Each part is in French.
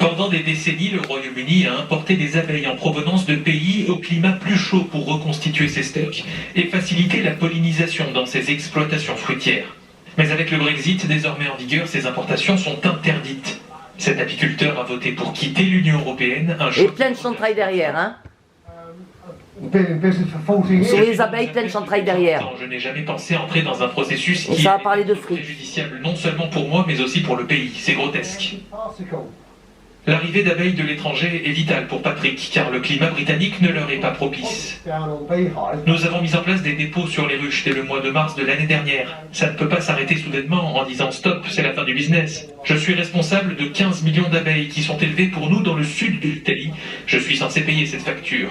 Pendant des décennies, le Royaume-Uni a importé des abeilles en provenance de pays au climat plus chaud pour reconstituer ses stocks et faciliter la pollinisation dans ses exploitations fruitières. Mais avec le Brexit désormais en vigueur, ces importations sont interdites. Cet apiculteur a voté pour quitter l'Union européenne un jour. Et plein de chantrail derrière, hein. Sur les abeilles, plein de chantrail derrière. Je n'ai jamais pensé entrer dans un processus Et qui ça va est parler de fric. préjudiciable non seulement pour moi mais aussi pour le pays. C'est grotesque. L'arrivée d'abeilles de l'étranger est vitale pour Patrick, car le climat britannique ne leur est pas propice. Nous avons mis en place des dépôts sur les ruches dès le mois de mars de l'année dernière. Ça ne peut pas s'arrêter soudainement en disant stop, c'est la fin du business. Je suis responsable de 15 millions d'abeilles qui sont élevées pour nous dans le sud de l'Italie. Je suis censé payer cette facture.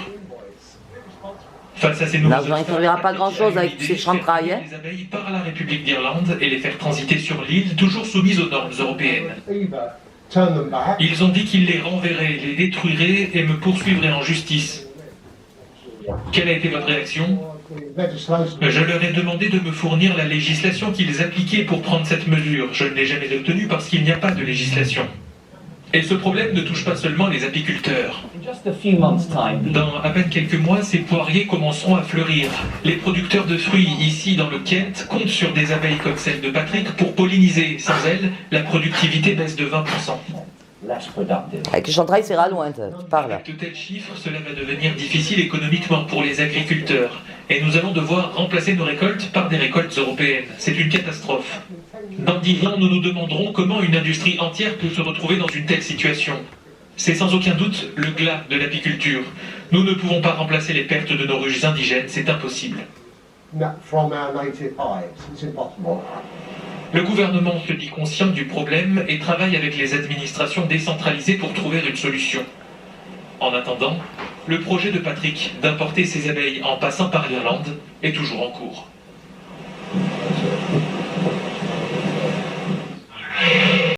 Face à ces nouveaux L'argent, il ne servira pas grand-chose avec tous ces chantrails, hein. les abeilles par la République d'Irlande et les faire transiter sur l'île, toujours soumise aux normes européennes. Ils ont dit qu'ils les renverraient, les détruiraient et me poursuivraient en justice. Quelle a été votre réaction? Je leur ai demandé de me fournir la législation qu'ils appliquaient pour prendre cette mesure. Je ne l'ai jamais obtenue parce qu'il n'y a pas de législation. Et ce problème ne touche pas seulement les apiculteurs. Dans à peine quelques mois, ces poiriers commenceront à fleurir. Les producteurs de fruits ici dans le Kent comptent sur des abeilles comme celle de Patrick pour polliniser. Sans elles, la productivité baisse de 20%. Avec le chantrail, c'est loin, tu parles. Avec de tels chiffres, cela va devenir difficile économiquement pour les agriculteurs. Et nous allons devoir remplacer nos récoltes par des récoltes européennes. C'est une catastrophe. Dans 10 ans, nous nous demanderons comment une industrie entière peut se retrouver dans une telle situation. C'est sans aucun doute le glas de l'apiculture. Nous ne pouvons pas remplacer les pertes de nos ruches indigènes, c'est impossible. Le gouvernement se dit conscient du problème et travaille avec les administrations décentralisées pour trouver une solution. En attendant, le projet de Patrick d'importer ses abeilles en passant par l'Irlande est toujours en cours.